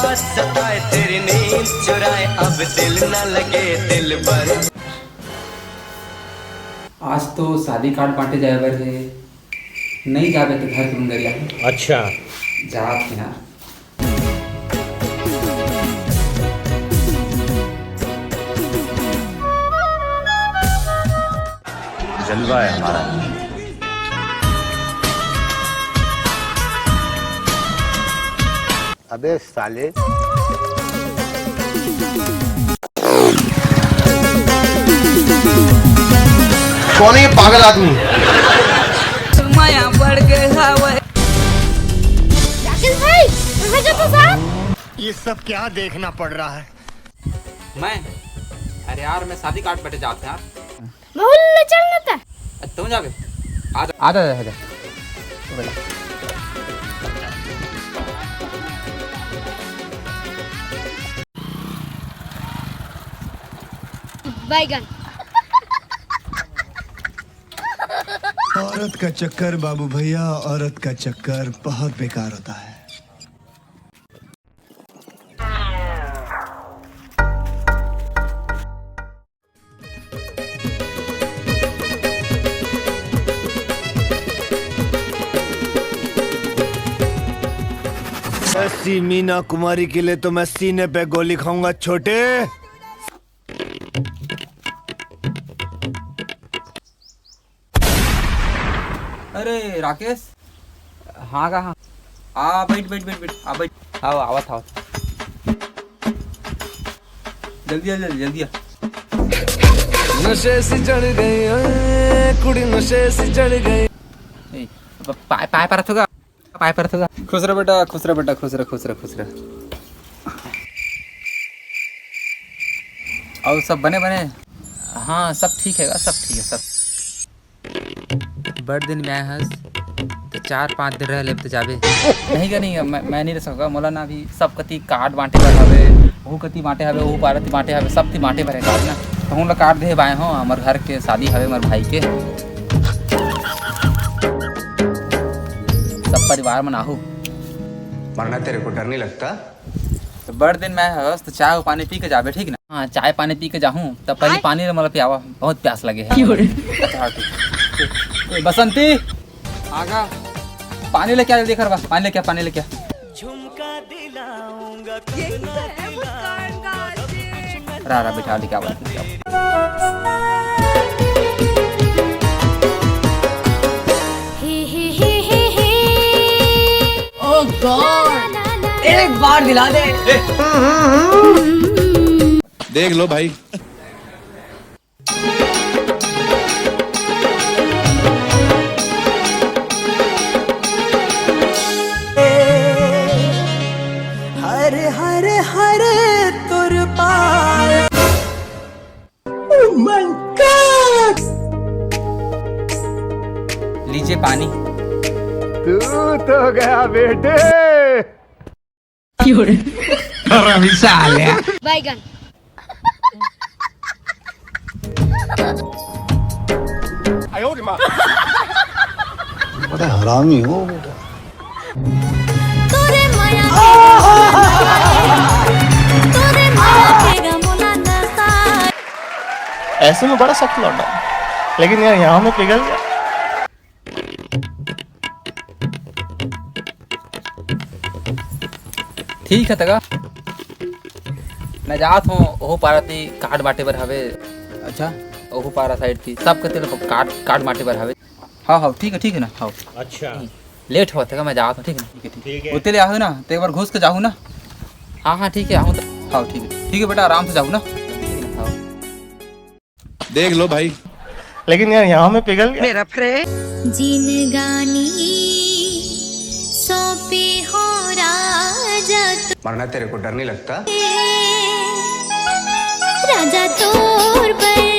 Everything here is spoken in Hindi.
बस सताए तेरी नींद चुराए अब दिल न लगे दिल पर। आज तो शादी कार्ड बांटे जाए बर है, नहीं जावे तो घर तुम गरिया। अच्छा जा यार। जलवा है हमारा। अबे साले कौन है ये पागल आदमी? माया बढ़ गया भाई, ये सब क्या देखना पड़ रहा है? मैं अरे यार मैं शादी कार्ड बांटे जाते यार। मोहल्ले चलना था। तुम जावे आजा आजा बैगन। औरत का चक्कर बाबू भैया, औरत का चक्कर बहुत बेकार होता है। ऐसी मीना कुमारी के लिए तो मैं सीने पे गोली खाऊंगा छोटे। अरे राकेश, हाँ कहाँ? आ बैठ बैठ बैठ बैठ आ बैठ। आओ आवत आओ, जल्दी जल्दी जल्दी। नशे से चढ़ गई कुड़ी, नशे से चढ़ गई। पाय पाय पर रखोगा, पाय पर रखोगा। खुश रह बेटा, खुश रह बेटा, खुश रह खुश रह खुश रह। और सब बने बने? हाँ सब ठीक है, सब ठीक है सब। बड़ दिन में हंस तो 4-5 दिन रह ले तो जावे नहीं का नहीं। मैं नहीं रह सकूँगा। मोला ना भी सब कति कार्ड बांटे पर हवे, वो कति बांटे हवे, वो पारती बांटे हवे, सब ती बांटे पर है कार्ड ना। तो हम लोग कार्ड दे बाए हो, हमारे घर के शादी हवे हमारे भाई के, सब परिवार में आहू। मरना तेरे को डर नहीं लगता? तो बड़ दिन में हंस तो चाय पानी पी के जावे, ठीक ना? हाँ चाय पानी पी के जाऊँ तब पहले पानी रे मतलब पियावा, बहुत प्यास लगे है। बसंती आगा पानी लेके आ, जल्दी कर, पानी लेके आ, पानी लेके आ। रा बिठा लेके आ। ओह गॉड, एक बार दिला दे। देख लो भाई। हरे हरे हरे तुर पार। लीजिए पानी। तू तो गया बेटे। बैगन। बड़ा हरामी हो बेटा। ऐसे में बड़ा सख्त लौटा, लेकिन यार यहाँ में पिघल गया। ठीक है तगा मैं जात हूँ। ओहो पारा थी कार्ड बांटे पर हवे। अच्छा ओहो पारा साइड थी सब कहते लोग कार्ड बांटे पर हवे। हाँ हाँ ठीक है ना। हाँ अच्छा लेट हो तगा मैं जात हूँ, ठीक है ठीक है। उतने आओ ना तो एक बार घुस के जाऊँ ना। हाँ हाँ ठीक है आहूँ तो। हाँ ठीक है बेटा, आराम से जाऊँ ना। हाँ देख लो भाई। लेकिन यार यहाँ में पिघल गया। मेरा फ्रेंड जिनगानी सौंपे हो राजा मरना तेरे को डर नहीं लगता? राजा तोर पर